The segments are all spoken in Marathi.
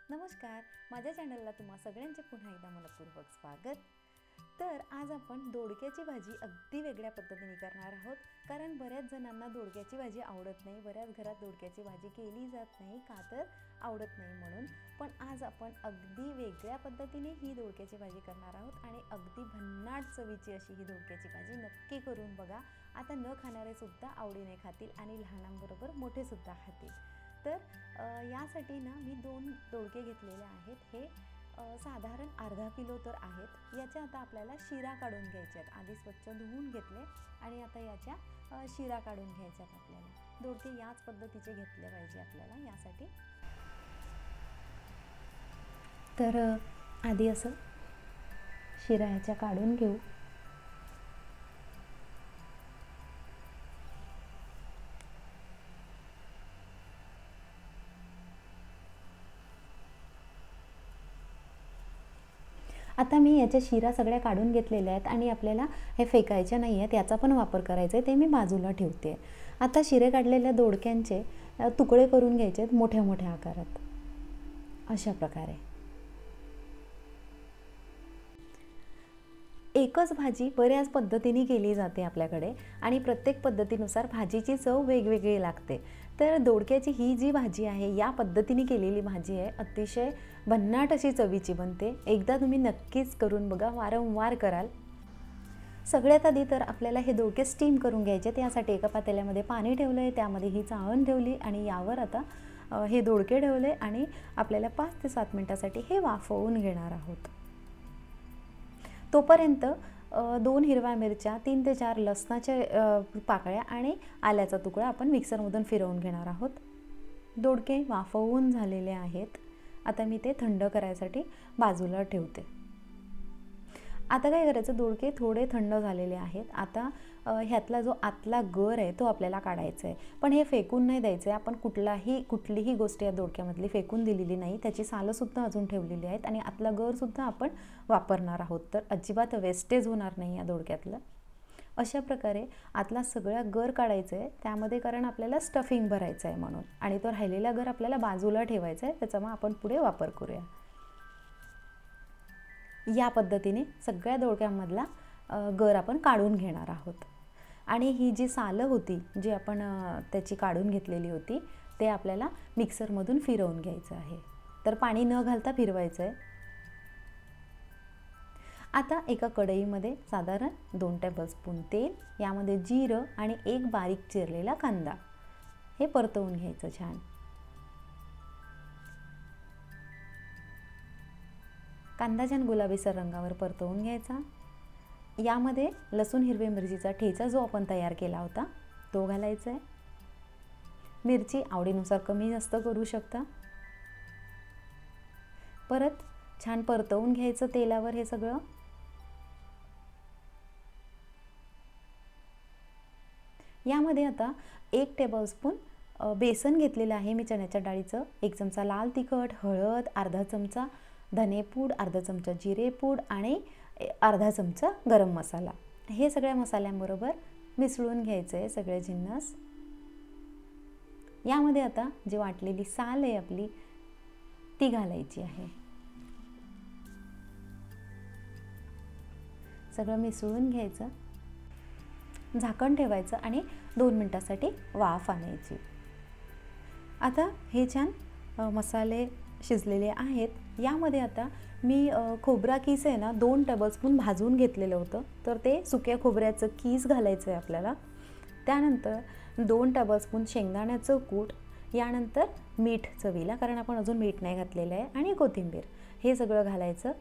नमस्कार, माझ्या चॅनलला तुम्हा सगळ्यांचे पुन्हा एकदा मनपूर्वक स्वागत। तर आज आपण दोडक्याची भाजी अगदी वेगळ्या पद्धतीने करणार आहोत, कारण बऱ्याच जणांना दोडक्याची भाजी आवडत नाही। बऱ्याच घरात दोडक्याची भाजी केली जात नाही का तर आवडत नाही म्हणून। पण आज आपण अगदी वेगळ्या पद्धतीने ही दोडक्याची भाजी करणार आहोत आणि अगदी भन्नाट चवीची अशी ही दोडक्याची भाजी नक्की करून बघा। आता न खाणारे सुद्धा आवडीने खातील आणि लहानांबरोबर मोठे सुद्धा खातील। तर यासाठी ना मी 2 दोडके घेतलेले आहेत। हे साधारण अर्धा किलो तर आहेत। याच्या आता आपल्याला शिरा काढून घ्यायचे आहेत। आधी स्वच्छ धुवून घेतले आणि आता याच्या शिरा काढून घ्यायचे आहेत आपल्याला। दोडके याच पद्धतीचे घेतले पाहिजे आपल्याला यासाठी। तर आधी असं शिरा याच्या काढून घेऊ। आता मी याच्या शिरा सगळ्या काढून घेतलेल्या आहेत आणि आपल्याला हे फेकायचे नाही आहेत, याचा पण वापर करायचा आहे, ते मी बाजूला ठेवते। आता शिरे काढलेल्या दोडक्यांचे तुकडे करून घ्यायचे आहेत मोठ्या मोठ्या आकारात अशा प्रकारे। एकच भाजी बऱ्याच पद्धतीने केली जाते आपल्याकडे आणि प्रत्येक पद्धतीनुसार भाजीची चव वेगवेगळी लागते। तर दोडक्याची ही जी भाजी आहे या पद्धतीने केलेली भाजी आहे, अतिशय भन्नाट अशी चवीची बनते। एकदा तुम्ही नक्कीच करून बघा, वारंवार कराल। सगळ्यात आधी तर आपल्याला हे दोडके स्टीम करून घ्यायचे। त्यासाठी एका पातेल्यामध्ये पाणी ठेवले, त्यामध्ये ही चाळण ठेवली आणि यावर आता हे दोडके ठेवले आणि आपल्याला 5 ते 7 मिनिटांसाठी हे वाफवून घेणार आहोत। तोपर्यंत 2 हिरव्या मिरच्या, 3 ते 4 लसणाच्या पाकळ्या आणि आल्याचा तुकडा आपण मिक्सरमधून फिरवून घेणार आहोत। दोडके वाफवून झालेले आहेत। आता मी ते थंड करायसाठी बाजूला ठेवते। आता काय करायचं, दोडके थोडे थंड झालेले आहेत। आता ह्यातला जो आतला गर आहे तो आपल्याला काढायचा आहे, पण हे फेकून नाही द्यायचं आहे। आपण कुठलीही गोष्ट या दोडक्यामधली फेकून दिलेली नाही, त्याची सालं सुद्धा अजून ठेवलेली आहेत आणि आतला गर सुद्धा आपण वापरणार आहोत। तर अजिबात वेस्टेज होणार नाही या दोडक्यातलं। अशा प्रकारे आतला सगळा गर काढायचा आहे त्यामध्ये, कारण आपल्याला स्टफिंग भरायचं आहे म्हणून, आणि तो राहिलेला गर आपल्याला बाजूला ठेवायचा आहे, त्याचा मग आपण पुढे वापर करूया। या पद्धतीने सगळ्या दोडक्यांमधला गर आपण काढून घेणार आहोत आणि ही जी सालं होती जी आपण त्याची काढून घेतलेली होती ते आपल्याला मिक्सरमधून फिरवून घ्यायचं आहे। तर पाणी न घालता फिरवायचं आहे। आता एका कढईमध्ये साधारण 2 टेबलस्पून तेल, यामध्ये जिरं आणि 1 बारीक चिरलेला कांदा हे परतवून घ्यायचं छान। कांदा छान गुलाबीसर रंगावर परतवून घ्यायचा। यामध्ये लसूण हिरवी मिरचीचा ठेचा जो आपण तयार केला होता तो घालायचा आहे। मिरची आवडीनुसार कमी जास्त करू शकता। परत छान परतवून घ्यायचं तेलावर हे सगळं। यामध्ये आता 1 टेबलस्पून बेसन घेतलेलं आहे मी चण्याच्या डाळीचं, 1 चमचा लाल तिखट, हळद, अर्धा चमचा धनेपूड, अर्धा चमचा जिरेपूड आणि अर्धा चमचा गरम मसाला। हे सगळ्या मसाल्यांबरोबर मिसळून घ्यायचं आहे सगळे जिन्नस। यामध्ये आता जी वाटलेली साल आहे आपली ती घालायची आहे। सगळं मिसळून घ्यायचं, झाकण ठेवायचं आणि 2 मिनिटांसाठी वाफ आणायची। आता हे छान मसाले शिजलेले आहेत। यामध्ये आता मी खोबरा कीस आहे ना 2 टेबलस्पून भाजून घेतलेलं होतं, तर ते सुक्या खोबऱ्याचं कीस घालायचं आहे आपल्याला। त्यानंतर 2 टेबलस्पून शेंगदाण्याचं कूट, यानंतर मीठ चवीला, कारण आपण अजून मीठ नाही घातलेलं आहे, आणि कोथिंबीर हे सगळं घालायचं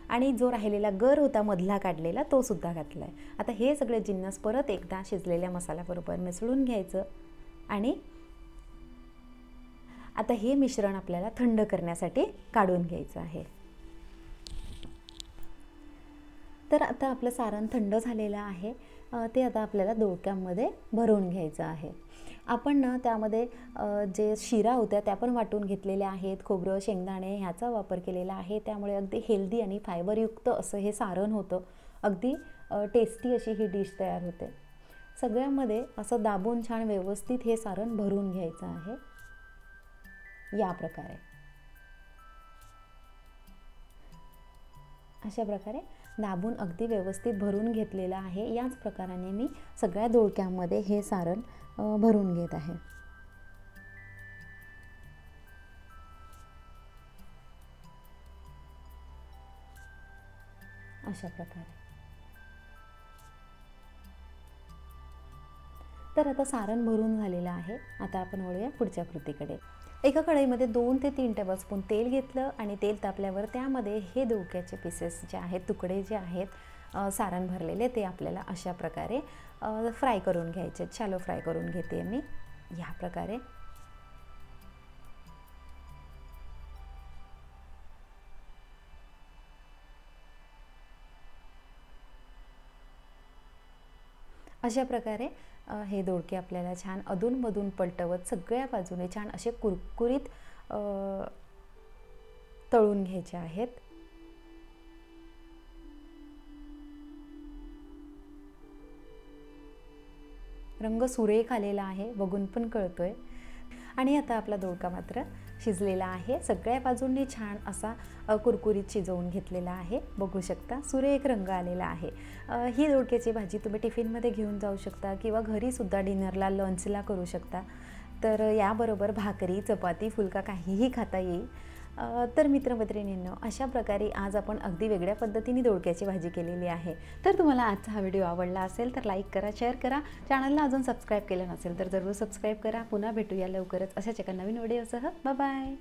आणि जो राहिलेला गर होता मधला काढलेला तो सुद्धा घातला आहे। आता हे सगळे जिन्नस परत एकदा शिजलेल्या मसाल्याबरोबर मिसळून घ्यायचं आणि आता हे मिश्रण आपल्याला थंड करण्यासाठी काढून घ्यायचं आहे। तर आता आपलं सारण थंड झालेलं आहे, ते आता आपल्याला दोडक्यांमध्ये भरून घ्यायचं आहे। आपण ना त्यामध्ये जे शिरा होत्या त्या पण वाटून घेतलेल्या आहेत, खोबरं शेंगदाणे ह्याचा वापर केलेला आहे, त्यामुळे अगदी हेल्दी आणि फायबरयुक्त असं हे सारण होतं। अगदी टेस्टी अशी ही डिश तयार होते। सगळ्यामध्ये असं दाबून छान व्यवस्थित हे सारण भरून घ्यायचं आहे या प्रकारे। अशा प्रकारे दाबून अगदी व्यवस्थित भरून घेतलेलं आहे. याच प्रकाराने मी सगळ्या दोडक्यामध्ये हे सारण भरून घेत आहे. अशा प्रकारे. तर आता सारण भरून झालेलं आहे. आता आपण वळूया पुढच्या कृतीकडे. एका कढईमध्ये 2 ते 3 टेबलस्पून तेल घेतलं आणि तेल तापल्यावर त्यामध्ये हे दोडक्याचे पीसेस जे आहेत, तुकडे जे आहेत सारण भरलेले, ते आपल्याला अशा प्रकारे फ्राय करून घ्यायचे. शॅलो फ्राय करून घेते मी या प्रकारे. अशा प्रकारे हे दोडके आपल्याला छान अधूनमधून पलटवत सगळ्या बाजूने छान असे कुरकुरीत तळून घ्यायचे आहेत. रंग सुरेख आलेला आहे, बघून पण कळतोय. आणि आता आपला दोडका मात्र शिजलेला आहे. सगळ्या बाजूंनी छान असा कुरकुरीत शिजवून घेतलेला आहे. बघू शकता सुरेख रंग आलेला आहे. ही दोडक्याची भाजी तुम्ही टिफिनमध्ये घेऊन जाऊ शकता किंवा घरीसुद्धा डिनरला, लंचला करू शकता. तर याबरोबर भाकरी, चपाती, फुलका काहीही खाता येईल. तर मित्रमैत्रिणींनो, अशा प्रकारे आज आपण अगदी वेगळ्या पद्धतीने दोडक्याची भाजी केलेली आहे. तर तुम्हाला आजचा हा व्हिडिओ आवडला असेल तर लाईक करा, शेअर करा. चॅनलला अजून सबस्क्राईब केलं नसेल तर जरूर सबस्क्राईब करा. पुन्हा भेटूया लवकरच अशाच एका नवीन व्हिडिओसह. Bye bye.